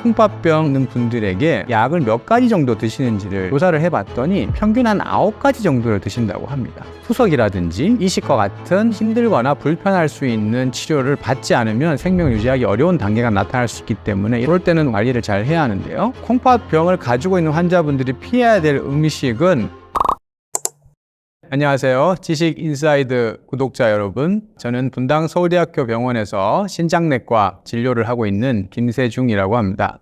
콩팥병 있는 분들에게 약을 몇 가지 정도 드시는지를 조사를 해봤더니 평균 한 9가지 정도를 드신다고 합니다. 투석이라든지 이식과 같은 힘들거나 불편할 수 있는 치료를 받지 않으면 생명 유지하기 어려운 단계가 나타날 수 있기 때문에 이럴 때는 관리를 잘 해야 하는데요. 콩팥병을 가지고 있는 환자분들이 피해야 될 음식은 안녕하세요. 지식인사이드 구독자 여러분. 저는 분당 서울대학교 병원에서 신장내과 진료를 하고 있는 김세중이라고 합니다.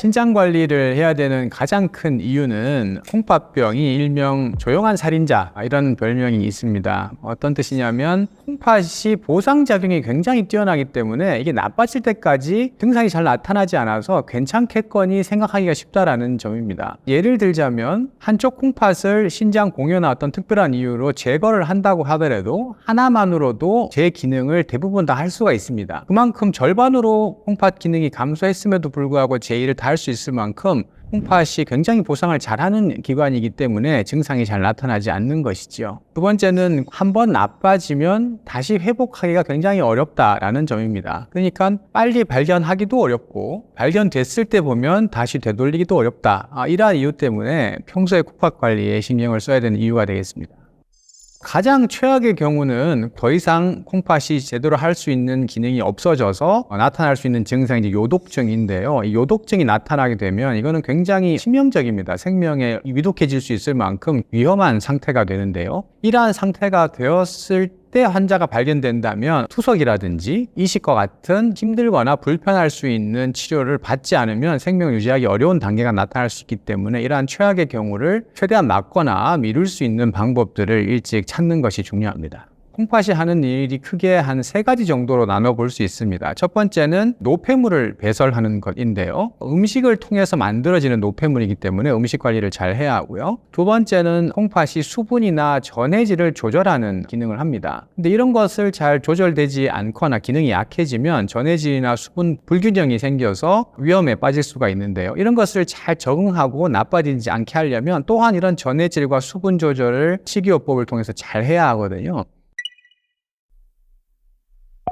신장 관리를 해야 되는 가장 큰 이유는 콩팥병이 일명 조용한 살인자 이런 별명이 있습니다. 어떤 뜻이냐면 콩팥이 보상작용이 굉장히 뛰어나기 때문에 이게 나빠질 때까지 증상이 잘 나타나지 않아서 괜찮겠거니 생각하기가 쉽다라는 점입니다. 예를 들자면 한쪽 콩팥을 신장 공여나 어떤 특별한 이유로 제거를 한다고 하더라도 하나만으로도 제 기능을 대부분 다 할 수가 있습니다. 그만큼 절반으로 콩팥 기능이 감소했음에도 불구하고 제 일을 다 할 수 있을 만큼 콩팥이 굉장히 보상을 잘하는 기관이기 때문에 증상이 잘 나타나지 않는 것이죠. 두 번째는 한번 나빠지면 다시 회복하기가 굉장히 어렵다라는 점입니다. 그러니까 빨리 발견하기도 어렵고 발견됐을 때 보면 다시 되돌리기도 어렵다. 이러한 이유 때문에 평소에 콩팥 관리에 신경을 써야 되는 이유가 되겠습니다. 가장 최악의 경우는 더 이상 콩팥이 제대로 할 수 있는 기능이 없어져서 나타날 수 있는 증상이 이제 요독증인데요. 이 요독증이 나타나게 되면 이거는 굉장히 치명적입니다. 생명에 위독해질 수 있을 만큼 위험한 상태가 되는데요. 이러한 상태가 되었을 때 환자가 발견된다면 투석이라든지 이식과 같은 힘들거나 불편할 수 있는 치료를 받지 않으면 생명 유지하기 어려운 단계가 나타날 수 있기 때문에 이러한 최악의 경우를 최대한 막거나 미룰 수 있는 방법들을 일찍 찾는 것이 중요합니다. 콩팥이 하는 일이 크게 한 3가지 정도로 나눠볼 수 있습니다. 첫 번째는 노폐물을 배설하는 것인데요. 음식을 통해서 만들어지는 노폐물이기 때문에 음식 관리를 잘 해야 하고요. 두 번째는 콩팥이 수분이나 전해질을 조절하는 기능을 합니다. 근데 이런 것을 잘 조절되지 않거나 기능이 약해지면 전해질이나 수분 불균형이 생겨서 위험에 빠질 수가 있는데요. 이런 것을 잘 적응하고 나빠지지 않게 하려면 또한 이런 전해질과 수분 조절을 식이요법을 통해서 잘 해야 하거든요.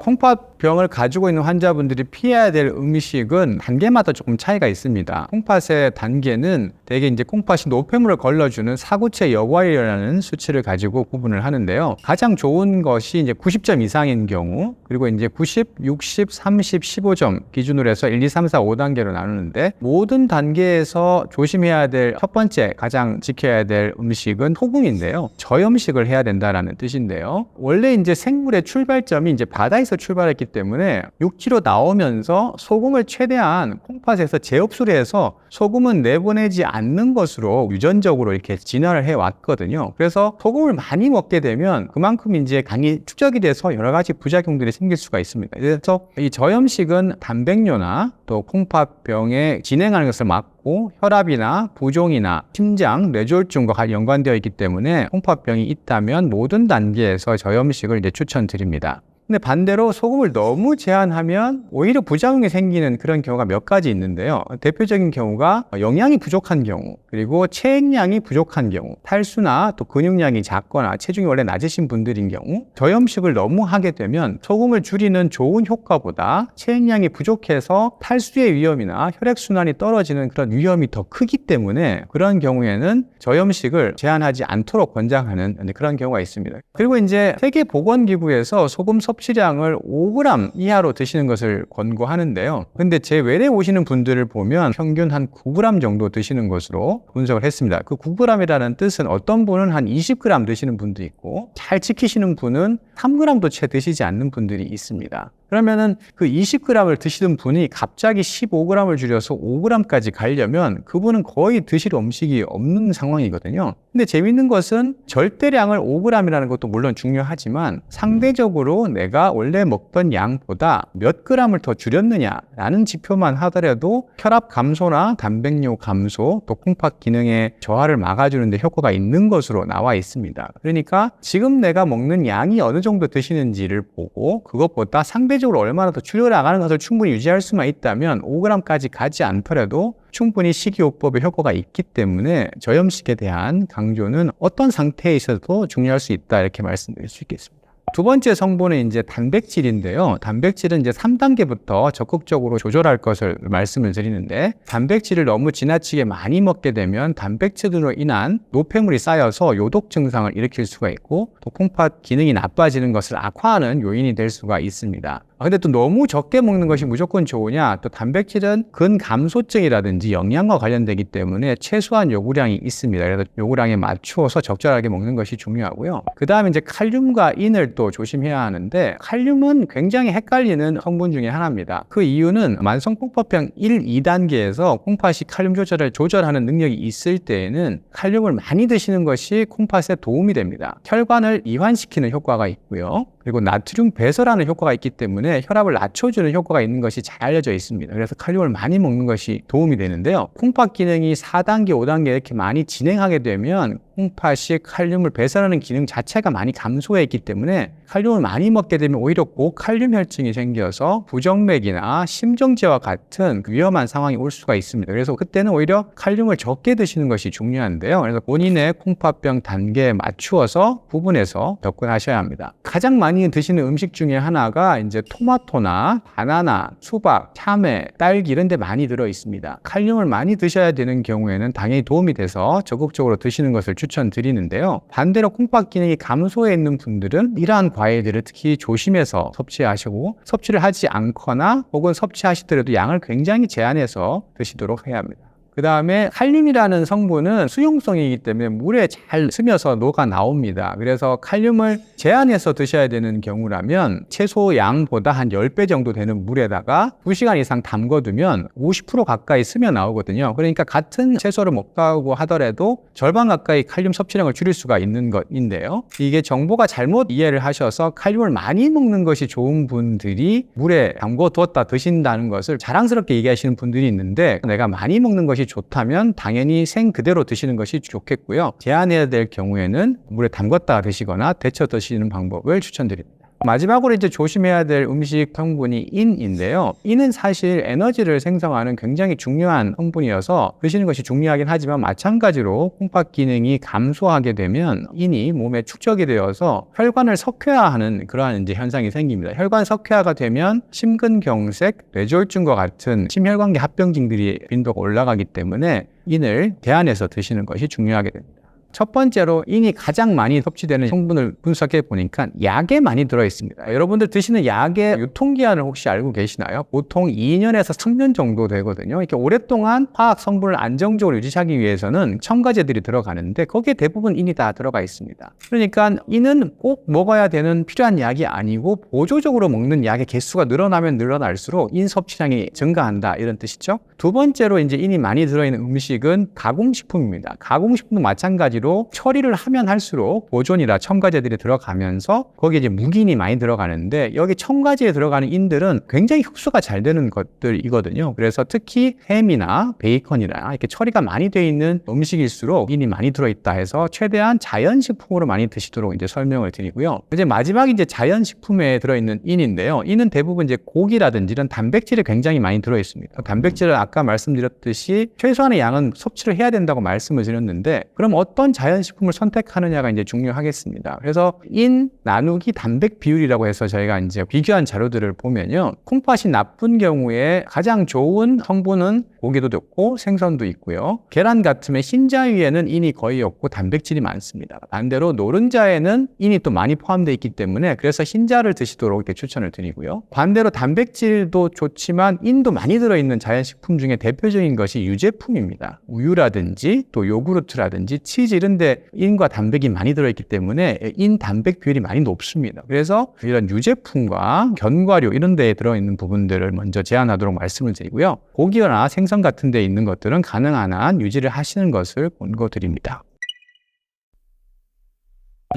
콩팥병을 가지고 있는 환자분들이 피해야 될 음식은 단계마다 조금 차이가 있습니다. 콩팥의 단계는 대개 이제 콩팥이 노폐물을 걸러주는 사구체 여과율이라는 수치를 가지고 구분을 하는데요. 가장 좋은 것이 이제 90점 이상인 경우, 그리고 이제 90, 60, 30, 15점 기준으로 해서 1, 2, 3, 4, 5단계로 나누는데 모든 단계에서 조심해야 될 첫 번째 가장 지켜야 될 음식은 소금인데요. 저염식을 해야 된다라는 뜻인데요. 원래 이제 생물의 출발점이 이제 바다에서 출발했기 때문에 육지로 나오면서 소금을 최대한 콩팥에서 재흡수를 해서 소금은 내보내지 않는 것으로 유전적으로 이렇게 진화를 해왔거든요. 그래서 소금을 많이 먹게 되면 그만큼 이제 강이 축적이 돼서 여러 가지 부작용들이 생길 수가 있습니다. 그래서 이 저염식은 단백뇨나 또 콩팥병에 진행하는 것을 막고 혈압이나 부종이나 심장, 뇌졸중과 연관되어 있기 때문에 콩팥병이 있다면 모든 단계에서 저염식을 이제 추천드립니다. 근데 반대로 소금을 너무 제한하면 오히려 부작용이 생기는 그런 경우가 몇 가지 있는데요. 대표적인 경우가 영양이 부족한 경우, 그리고 체액량이 부족한 경우, 탈수나 또 근육량이 작거나 체중이 원래 낮으신 분들인 경우, 저염식을 너무 하게 되면 소금을 줄이는 좋은 효과보다 체액량이 부족해서 탈수의 위험이나 혈액순환이 떨어지는 그런 위험이 더 크기 때문에 그런 경우에는 저염식을 제한하지 않도록 권장하는 그런 경우가 있습니다. 그리고 이제 세계보건기구에서 소금 섭취량을 5g 이하로 드시는 것을 권고하는데요. 근데 제 외래 오시는 분들을 보면 평균 한 9g 정도 드시는 것으로 분석을 했습니다. 그 9g이라는 뜻은 어떤 분은 한 20g 드시는 분도 있고 잘 지키시는 분은 3g도 채 드시지 않는 분들이 있습니다. 그러면은 그 20g을 드시던 분이 갑자기 15g을 줄여서 5g까지 가려면 그분은 거의 드실 음식이 없는 상황이거든요. 근데 재밌는 것은 절대량을 5g이라는 것도 물론 중요하지만 상대적으로 내가 원래 먹던 양보다 몇 g을 더 줄였느냐라는 지표만 하더라도 혈압 감소나 단백뇨 감소, 또 콩팥 기능의 저하를 막아주는 데 효과가 있는 것으로 나와 있습니다. 그러니까 지금 내가 먹는 양이 어느 정도 드시는지를 보고 그것보다 상대적으로 얼마나 더 줄여나가는 것을 충분히 유지할 수만 있다면 5g까지 가지 않더라도 충분히 식이요법의 효과가 있기 때문에 저염식에 대한 강조는 어떤 상태에 있어도 중요할 수 있다, 이렇게 말씀드릴 수 있겠습니다. 두 번째 성분은 이제 단백질인데요. 단백질은 이제 3단계부터 적극적으로 조절할 것을 말씀을 드리는데, 단백질을 너무 지나치게 많이 먹게 되면 단백질로 인한 노폐물이 쌓여서 요독 증상을 일으킬 수가 있고, 또 콩팥 기능이 나빠지는 것을 악화하는 요인이 될 수가 있습니다. 근데 또 너무 적게 먹는 것이 무조건 좋으냐? 또 단백질은 근감소증이라든지 영양과 관련되기 때문에 최소한 요구량이 있습니다. 그래서 요구량에 맞추어서 적절하게 먹는 것이 중요하고요. 그 다음에 이제 칼륨과 인을 또 조심해야 하는데, 칼륨은 굉장히 헷갈리는 성분 중에 하나입니다. 그 이유는 만성 콩팥병 1, 2단계에서 콩팥이 칼륨 조절을 조절하는 능력이 있을 때에는 칼륨을 많이 드시는 것이 콩팥에 도움이 됩니다. 혈관을 이완시키는 효과가 있고요. 그리고 나트륨 배설하는 효과가 있기 때문에 혈압을 낮춰주는 효과가 있는 것이 잘 알려져 있습니다. 그래서 칼륨을 많이 먹는 것이 도움이 되는데요. 콩팥 기능이 4단계, 5단계 이렇게 많이 진행하게 되면 콩팥이 칼륨을 배설하는 기능 자체가 많이 감소해 있기 때문에 칼륨을 많이 먹게 되면 오히려 고칼륨 혈증이 생겨서 부정맥이나 심정지와 같은 위험한 상황이 올 수가 있습니다. 그래서 그때는 오히려 칼륨을 적게 드시는 것이 중요한데요. 그래서 본인의 콩팥병 단계에 맞추어서 구분해서 접근하셔야 합니다. 가장 많이 드시는 음식 중에 하나가 이제 토마토나 바나나, 수박, 참외, 딸기 이런 데 많이 들어 있습니다. 칼륨을 많이 드셔야 되는 경우에는 당연히 도움이 돼서 적극적으로 드시는 것을 추천드리는데요. 반대로 콩팥 기능이 감소해 있는 분들은 이러한 과일들을 특히 조심해서 섭취하시고, 섭취를 하지 않거나 혹은 섭취하시더라도 양을 굉장히 제한해서 드시도록 해야 합니다. 그 다음에 칼륨이라는 성분은 수용성이기 때문에 물에 잘 스며서 녹아 나옵니다. 그래서 칼륨을 제한해서 드셔야 되는 경우라면 채소 양보다 한 10배 정도 되는 물에다가 2시간 이상 담궈두면 50% 가까이 스며 나오거든요. 그러니까 같은 채소를 먹다고 하더라도 절반 가까이 칼륨 섭취량을 줄일 수가 있는 것인데요. 이게 정보가 잘못 이해를 하셔서 칼륨을 많이 먹는 것이 좋은 분들이 물에 담궈두었다 드신다는 것을 자랑스럽게 얘기하시는 분들이 있는데, 내가 많이 먹는 것이 좋다면 당연히 생 그대로 드시는 것이 좋겠고요. 제한해야 될 경우에는 물에 담갔다가 드시거나 데쳐 드시는 방법을 추천드립니다. 마지막으로 이제 조심해야 될 음식 성분이 인인데요. 인은 사실 에너지를 생성하는 굉장히 중요한 성분이어서 드시는 것이 중요하긴 하지만, 마찬가지로 콩팥 기능이 감소하게 되면 인이 몸에 축적이 되어서 혈관을 석회화하는 그러한 이제 현상이 생깁니다. 혈관 석회화가 되면 심근경색, 뇌졸중과 같은 심혈관계 합병증들이 빈도가 올라가기 때문에 인을 대안해서 드시는 것이 중요하게 됩니다. 첫 번째로 인이 가장 많이 섭취되는 성분을 분석해 보니까 약에 많이 들어있습니다. 여러분들 드시는 약의 유통기한을 혹시 알고 계시나요? 보통 2년에서 3년 정도 되거든요. 이렇게 오랫동안 화학 성분을 안정적으로 유지하기 위해서는 첨가제들이 들어가는데 거기에 대부분 인이 다 들어가 있습니다. 그러니까 인은 꼭 먹어야 되는 필요한 약이 아니고 보조적으로 먹는 약의 개수가 늘어나면 늘어날수록 인 섭취량이 증가한다, 이런 뜻이죠. 두 번째로 이제 인이 많이 들어있는 음식은 가공식품입니다. 가공식품도 마찬가지로 처리를 하면 할수록 보존이나 첨가제들이 들어가면서 거기에 이제 무기인이 많이 들어가는데, 여기 첨가제에 들어가는 인들은 굉장히 흡수가 잘 되는 것들이거든요. 그래서 특히 햄이나 베이컨이나 이렇게 처리가 많이 되어 있는 음식일수록 인이 많이 들어있다 해서 최대한 자연식품으로 많이 드시도록 이제 설명을 드리고요. 이제 마지막 이제 자연식품에 들어있는 인인데요. 인은 대부분 이제 고기라든지 이런 단백질이 굉장히 많이 들어있습니다. 단백질을 아까 말씀드렸듯이 최소한의 양은 섭취를 해야 된다고 말씀을 드렸는데, 그럼 어떤 자연식품을 선택하느냐가 이제 중요하겠습니다. 그래서 인 나누기 단백 비율이라고 해서 저희가 이제 비교한 자료들을 보면요. 콩팥이 나쁜 경우에 가장 좋은 성분은 고기도 좋고 생선도 있고요. 계란 같으면 흰자위에는 인이 거의 없고 단백질이 많습니다. 반대로 노른자에는 인이 또 많이 포함되어 있기 때문에 그래서 흰자를 드시도록 이렇게 추천을 드리고요. 반대로 단백질도 좋지만 인도 많이 들어있는 자연식품 중에 대표적인 것이 유제품입니다. 우유라든지 또 요구르트라든지 치즈 이런 데 인과 단백이 많이 들어있기 때문에 인 단백 비율이 많이 높습니다. 그래서 이런 유제품과 견과류 이런 데에 들어있는 부분들을 먼저 제한하도록 말씀을 드리고요. 고기나 생선 같은 데 있는 것들은 가능한 한 유지를 하시는 것을 권고드립니다.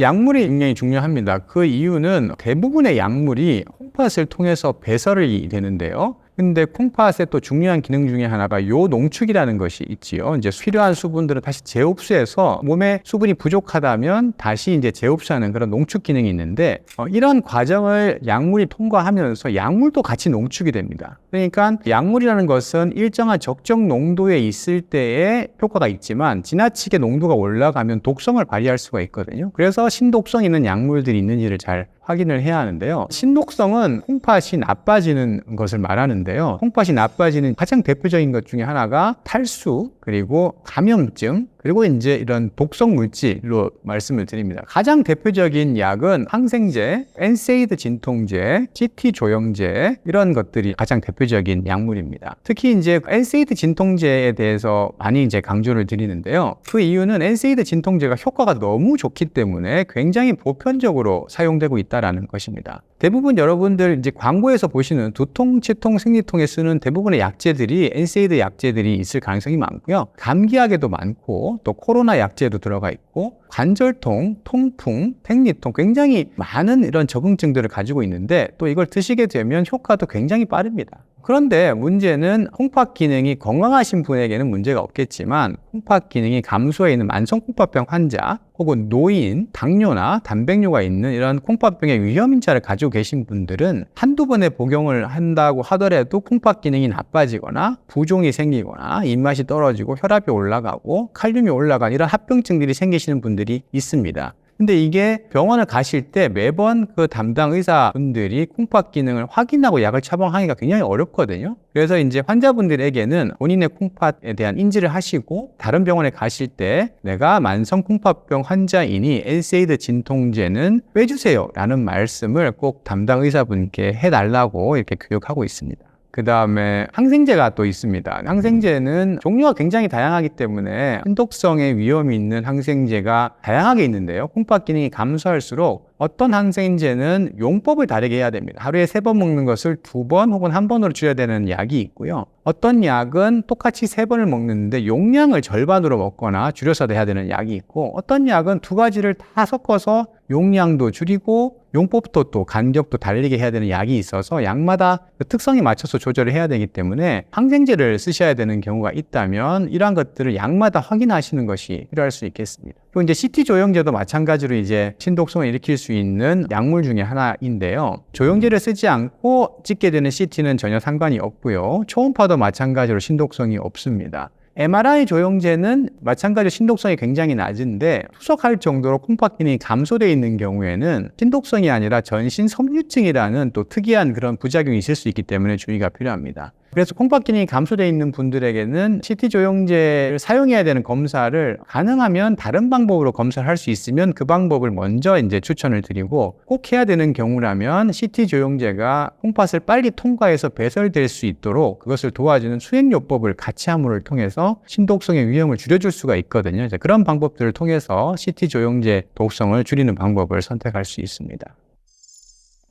약물이 굉장히 중요합니다. 그 이유는 대부분의 약물이 콩팥을 통해서 배설이 되는데요. 근데 콩팥의 또 중요한 기능 중에 하나가 요농축이라는 것이 있지요. 이제 필요한 수분들은 다시 재흡수해서 몸에 수분이 부족하다면 다시 이제 재흡수하는 그런 농축 기능이 있는데, 이런 과정을 약물이 통과하면서 약물도 같이 농축이 됩니다. 그러니까 약물이라는 것은 일정한 적정 농도에 있을 때에 효과가 있지만 지나치게 농도가 올라가면 독성을 발휘할 수가 있거든요. 그래서 신독성 있는 약물들이 있는지를 잘 확인을 해야 하는데요. 신독성은 콩팥이 나빠지는 것을 말하는데요. 콩팥이 나빠지는 가장 대표적인 것 중에 하나가 탈수, 그리고 감염증, 그리고 이제 이런 독성 물질로 말씀을 드립니다. 가장 대표적인 약은 항생제, 엔세이드 진통제, CT 조영제 이런 것들이 가장 대표적인 약물입니다. 특히 이제 엔세이드 진통제에 대해서 많이 이제 강조를 드리는데요. 그 이유는 엔세이드 진통제가 효과가 너무 좋기 때문에 굉장히 보편적으로 사용되고 있다라는 것입니다. 대부분 여러분들 이제 광고에서 보시는 두통, 치통, 생리통에 쓰는 대부분의 약제들이 엔세이드 약제들이 있을 가능성이 많고요. 감기약에도 많고 또 코로나 약제도 들어가 있고 관절통, 통풍, 생리통 굉장히 많은 이런 적응증들을 가지고 있는데 또 이걸 드시게 되면 효과도 굉장히 빠릅니다. 그런데 문제는 콩팥 기능이 건강하신 분에게는 문제가 없겠지만 콩팥 기능이 감소해 있는 만성 콩팥병 환자 혹은 노인, 당뇨나 단백뇨가 있는 이런 콩팥병의 위험인자를 가지고 계신 분들은 한두 번의 복용을 한다고 하더라도 콩팥 기능이 나빠지거나 부종이 생기거나 입맛이 떨어지고 혈압이 올라가고 칼륨이 올라가는 이런 합병증들이 생기시는 분들이 있습니다. 근데 이게 병원을 가실 때 매번 그 담당 의사분들이 콩팥 기능을 확인하고 약을 처방하기가 굉장히 어렵거든요. 그래서 이제 환자분들에게는 본인의 콩팥에 대한 인지를 하시고 다른 병원에 가실 때 내가 만성 콩팥병 환자이니 엔세이드 진통제는 빼주세요 라는 말씀을 꼭 담당 의사분께 해달라고 이렇게 교육하고 있습니다. 그 다음에 항생제가 또 있습니다. 항생제는 종류가 굉장히 다양하기 때문에 신독성의 위험이 있는 항생제가 다양하게 있는데요. 콩팥 기능이 감소할수록 어떤 항생제는 용법을 다르게 해야 됩니다. 하루에 3번 먹는 것을 2번 혹은 1번으로 줄여야 되는 약이 있고요. 어떤 약은 똑같이 3번을 먹는데 용량을 절반으로 먹거나 줄여서 해야 되는 약이 있고 어떤 약은 2가지를 다 섞어서 용량도 줄이고 용법도 또 간격도 다르게 해야 되는 약이 있어서 약마다 그 특성에 맞춰서 조절을 해야 되기 때문에 항생제를 쓰셔야 되는 경우가 있다면 이러한 것들을 약마다 확인하시는 것이 필요할 수 있겠습니다. 그리고 이제 CT 조영제도 마찬가지로 이제 신독성을 일으킬 수 있는 약물 중에 하나인데요. 조영제를 쓰지 않고 찍게 되는 CT는 전혀 상관이 없고요. 초음파도 마찬가지로 신독성이 없습니다. MRI 조영제는 마찬가지로 신독성이 굉장히 낮은데 투석할 정도로 콩팥 기능이 감소되어 있는 경우에는 신독성이 아니라 전신 섬유증이라는 또 특이한 그런 부작용이 있을 수 있기 때문에 주의가 필요합니다. 그래서 콩팥 기능이 감소되어 있는 분들에게는 CT 조영제를 사용해야 되는 검사를 가능하면 다른 방법으로 검사를 할 수 있으면 그 방법을 먼저 이제 추천을 드리고 꼭 해야 되는 경우라면 CT 조영제가 콩팥을 빨리 통과해서 배설될 수 있도록 그것을 도와주는 수행요법을 같이 함으로 통해서 신독성의 위험을 줄여줄 수가 있거든요. 그런 방법들을 통해서 CT 조영제 독성을 줄이는 방법을 선택할 수 있습니다.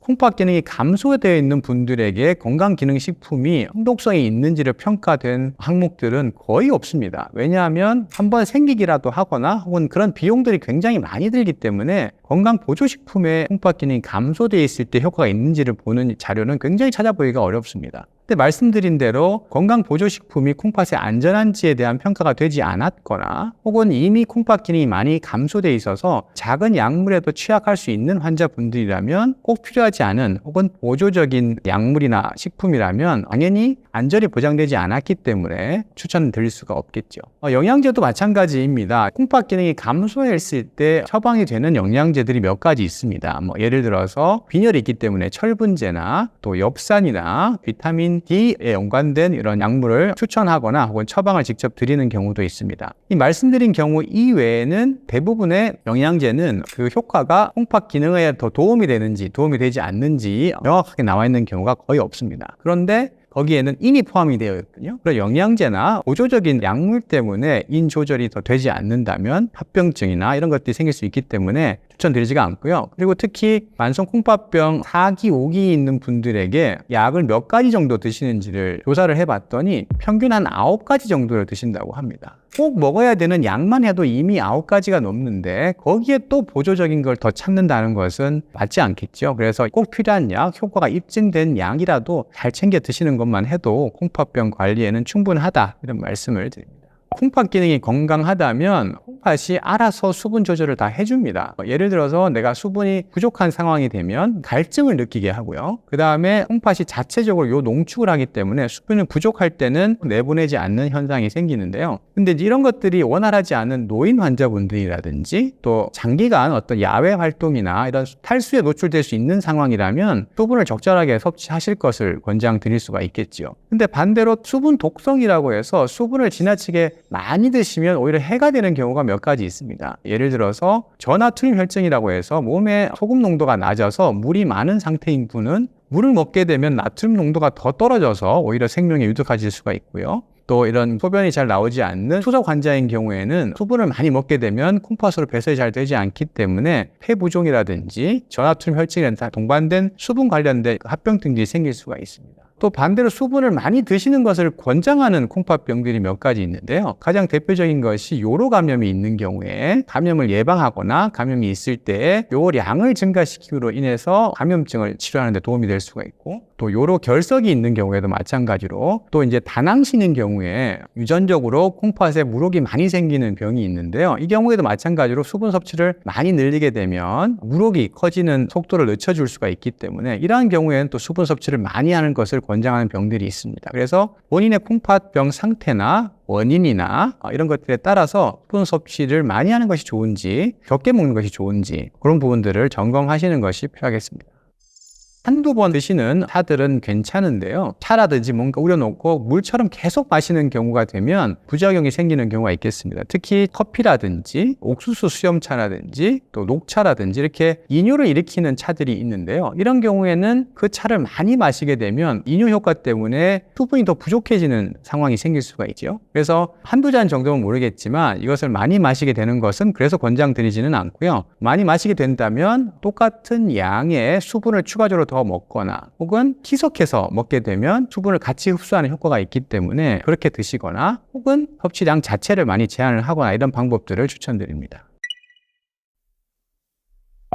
콩팥 기능이 감소되어 있는 분들에게 건강기능식품이 한독성이 있는지를 평가된 항목들은 거의 없습니다. 왜냐하면 한번 생기기라도 하거나 혹은 그런 비용들이 굉장히 많이 들기 때문에 건강보조식품에 콩팥 기능이 감소되어 있을 때 효과가 있는지를 보는 자료는 굉장히 찾아보기가 어렵습니다. 근데 말씀드린 대로 건강보조식품이 콩팥의 안전한지에 대한 평가가 되지 않았거나 혹은 이미 콩팥 기능이 많이 감소되어 있어서 작은 약물에도 취약할 수 있는 환자분들이라면 꼭 필요하지 않은 혹은 보조적인 약물이나 식품이라면 당연히 안전이 보장되지 않았기 때문에 추천드릴 수가 없겠죠. 영양제도 마찬가지입니다. 콩팥 기능이 감소했을 때 처방이 되는 영양제들이 몇 가지 있습니다. 예를 들어서 빈혈이 있기 때문에 철분제나 또 엽산이나 비타민 D에 연관된 이런 약물을 추천하거나 혹은 처방을 직접 드리는 경우도 있습니다. 이 말씀드린 경우 이외에는 대부분의 영양제는 그 효과가 콩팥 기능에 더 도움이 되는지 도움이 되지 않는지 명확하게 나와 있는 경우가 거의 없습니다. 그런데 거기에는 인이 포함이 되어 있거든요. 그래서 영양제나 보조적인 약물 때문에 인 조절이 더 되지 않는다면 합병증이나 이런 것들이 생길 수 있기 때문에 추천드리지가 않고요. 그리고 특히 만성 콩팥병 4기, 5기 있는 분들에게 약을 몇 가지 정도 드시는지를 조사를 해봤더니 평균 한 9가지 정도를 드신다고 합니다. 꼭 먹어야 되는 약만 해도 이미 9가지가 넘는데 거기에 또 보조적인 걸 더 찾는다는 것은 맞지 않겠죠. 그래서 꼭 필요한 약, 효과가 입증된 약이라도 잘 챙겨 드시는 것만 해도 콩팥병 관리에는 충분하다 이런 말씀을 드립니다. 콩팥 기능이 건강하다면 콩팥이 알아서 수분 조절을 다 해줍니다. 예를 들어서 내가 수분이 부족한 상황이 되면 갈증을 느끼게 하고요. 그 다음에 콩팥이 자체적으로 요 농축을 하기 때문에 수분이 부족할 때는 내보내지 않는 현상이 생기는데요. 근데 이런 것들이 원활하지 않은 노인 환자분들이라든지 또 장기간 어떤 야외 활동이나 이런 탈수에 노출될 수 있는 상황이라면 수분을 적절하게 섭취하실 것을 권장드릴 수가 있겠죠. 근데 반대로 수분 독성이라고 해서 수분을 지나치게 많이 드시면 오히려 해가 되는 경우가 몇 가지 있습니다. 예를 들어서 저나트륨 혈증이라고 해서 몸에 소금 농도가 낮아서 물이 많은 상태인 분은 물을 먹게 되면 나트륨 농도가 더 떨어져서 오히려 생명에 유독해질 수가 있고요. 또 이런 소변이 잘 나오지 않는 투석 환자인 경우에는 수분을 많이 먹게 되면 콩팥으로 배설이 잘 되지 않기 때문에 폐부종이라든지 저나트륨 혈증이랑 동반된 수분 관련된 합병증들이 생길 수가 있습니다. 또 반대로 수분을 많이 드시는 것을 권장하는 콩팥병들이 몇 가지 있는데요. 가장 대표적인 것이 요로 감염이 있는 경우에 감염을 예방하거나 감염이 있을 때 요량을 증가시킴으로 인해서 감염증을 치료하는 데 도움이 될 수가 있고, 또 요로 결석이 있는 경우에도 마찬가지로, 또 이제 다낭신인 경우에 유전적으로 콩팥에 물혹이 많이 생기는 병이 있는데요. 이 경우에도 마찬가지로 수분 섭취를 많이 늘리게 되면 물혹이 커지는 속도를 늦춰줄 수가 있기 때문에 이러한 경우에는 또 수분 섭취를 많이 하는 것을 권장하는 병들이 있습니다. 그래서 본인의 콩팥병 상태나 원인이나 이런 것들에 따라서 수분 섭취를 많이 하는 것이 좋은지 적게 먹는 것이 좋은지 그런 부분들을 점검하시는 것이 필요하겠습니다. 한두 번 드시는 차들은 괜찮은데요. 차라든지 뭔가 우려놓고 물처럼 계속 마시는 경우가 되면 부작용이 생기는 경우가 있겠습니다. 특히 커피라든지 옥수수 수염차라든지 또 녹차라든지 이렇게 이뇨를 일으키는 차들이 있는데요. 이런 경우에는 그 차를 많이 마시게 되면 이뇨 효과 때문에 수분이 더 부족해지는 상황이 생길 수가 있죠. 그래서 한두 잔 정도는 모르겠지만 이것을 많이 마시게 되는 것은 그래서 권장드리지는 않고요. 많이 마시게 된다면 똑같은 양의 수분을 추가적으로 더 먹거나 혹은 희석해서 먹게 되면 수분을 같이 흡수하는 효과가 있기 때문에 그렇게 드시거나 혹은 섭취량 자체를 많이 제한을 하거나 이런 방법들을 추천드립니다.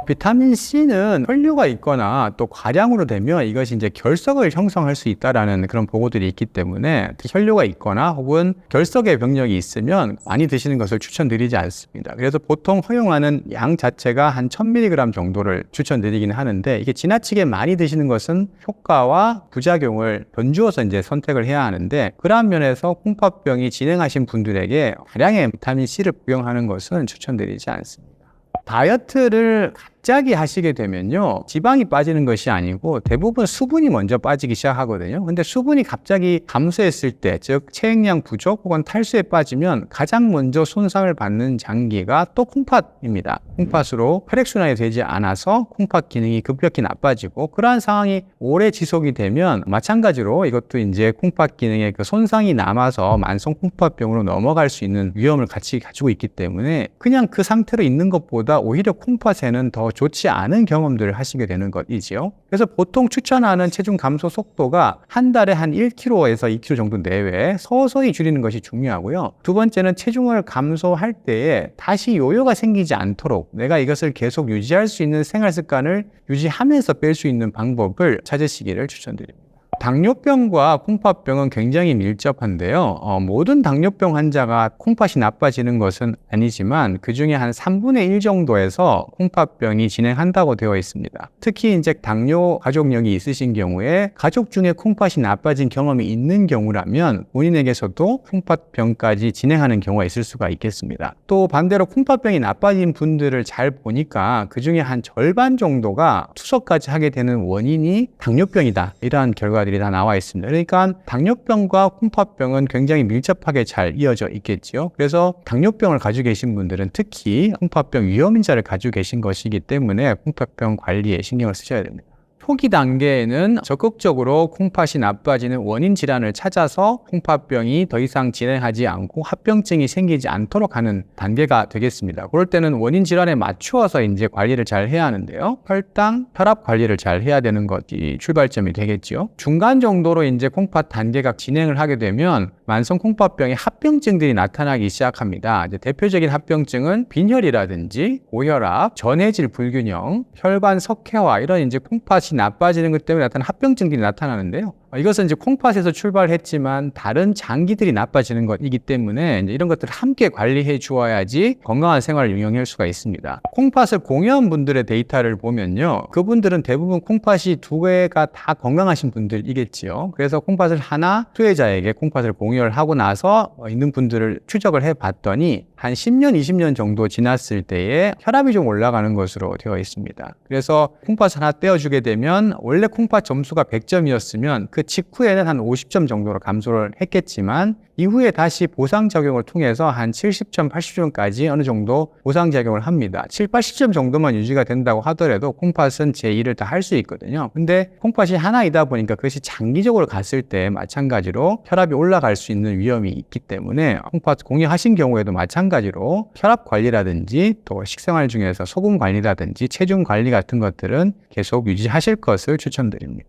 비타민C는 혈류가 있거나 또 과량으로 되면 이것이 이제 결석을 형성할 수 있다라는 그런 보고들이 있기 때문에 혈류가 있거나 혹은 결석의 병력이 있으면 많이 드시는 것을 추천드리지 않습니다. 그래서 보통 허용하는 양 자체가 한 1000mg 정도를 추천드리긴 하는데 이게 지나치게 많이 드시는 것은 효과와 부작용을 변주어서 이제 선택을 해야 하는데 그러한 면에서 콩팥병이 진행하신 분들에게 다량의 비타민C를 복용하는 것은 추천드리지 않습니다. 다이어트를 갑자기 하시게 되면요, 지방이 빠지는 것이 아니고 대부분 수분이 먼저 빠지기 시작하거든요. 근데 수분이 갑자기 감소했을 때, 즉 체액량 부족 혹은 탈수에 빠지면 가장 먼저 손상을 받는 장기가 또 콩팥입니다. 콩팥으로 혈액순환이 되지 않아서 콩팥 기능이 급격히 나빠지고, 그러한 상황이 오래 지속이 되면 마찬가지로 이것도 이제 콩팥 기능에 그 손상이 남아서 만성 콩팥병으로 넘어갈 수 있는 위험을 같이 가지고 있기 때문에 그냥 그 상태로 있는 것보다 오히려 콩팥에는 더 좋지 않은 경험들을 하시게 되는 것이지요. 그래서 보통 추천하는 체중 감소 속도가 한 달에 한 1kg에서 2kg 정도 내외 서서히 줄이는 것이 중요하고요. 두 번째는 체중을 감소할 때에 다시 요요가 생기지 않도록 내가 이것을 계속 유지할 수 있는 생활 습관을 유지하면서 뺄 수 있는 방법을 찾으시기를 추천드립니다. 당뇨병과 콩팥병은 굉장히 밀접한데요. 모든 당뇨병 환자가 콩팥이 나빠지는 것은 아니지만 그 중에 한 3분의 1 정도에서 콩팥병이 진행한다고 되어 있습니다. 특히 이제 당뇨 가족력이 있으신 경우에 가족 중에 콩팥이 나빠진 경험이 있는 경우라면 본인에게서도 콩팥병까지 진행하는 경우가 있을 수가 있겠습니다. 또 반대로 콩팥병이 나빠진 분들을 잘 보니까 그 중에 한 절반 정도가 투석까지 하게 되는 원인이 당뇨병이다. 이러한 결과들이 다 나와 있습니다. 그러니까 당뇨병과 콩팥병은 굉장히 밀접하게 잘 이어져 있겠죠. 그래서 당뇨병을 가지고 계신 분들은 특히 콩팥병 위험인자를 가지고 계신 것이기 때문에 콩팥병 관리에 신경을 쓰셔야 됩니다. 초기 단계에는 적극적으로 콩팥이 나빠지는 원인 질환을 찾아서 콩팥병이 더 이상 진행하지 않고 합병증이 생기지 않도록 하는 단계가 되겠습니다. 그럴 때는 원인 질환에 맞추어서 이제 관리를 잘 해야 하는데요. 혈당, 혈압 관리를 잘 해야 되는 것이 출발점이 되겠죠. 중간 정도로 이제 콩팥 단계가 진행을 하게 되면 만성 콩팥병의 합병증들이 나타나기 시작합니다. 이제 대표적인 합병증은 빈혈이라든지 고혈압, 전해질 불균형, 혈관 석회화 이런 이제 콩팥이 나빠지는 것 때문에 나타나는 합병증들이 나타나는데요. 이것은 이제 콩팥에서 출발했지만 다른 장기들이 나빠지는 것이기 때문에 이제 이런 것들을 함께 관리해 주어야지 건강한 생활을 운영할 수가 있습니다. 콩팥을 공유한 분들의 데이터를 보면요. 그분들은 대부분 콩팥이 두 개가 다 건강하신 분들이겠지요. 그래서 콩팥을 하나 수혜자에게 콩팥을 공유를 하고 나서 있는 분들을 추적을 해 봤더니 한 10년, 20년 정도 지났을 때에 혈압이 좀 올라가는 것으로 되어 있습니다. 그래서 콩팥 하나 떼어주게 되면 원래 콩팥 점수가 100점이었으면 그 직후에는 한 50점 정도로 감소를 했겠지만 이후에 다시 보상작용을 통해서 한 70점, 80점까지 어느 정도 보상작용을 합니다. 7, 80점 정도만 유지가 된다고 하더라도 콩팥은 제 일을 다 할 수 있거든요. 근데 콩팥이 하나이다 보니까 그것이 장기적으로 갔을 때 마찬가지로 혈압이 올라갈 수 있는 위험이 있기 때문에 콩팥 공유하신 경우에도 마찬가지로 혈압 관리라든지 또 식생활 중에서 소금 관리라든지 체중 관리 같은 것들은 계속 유지하실 것을 추천드립니다.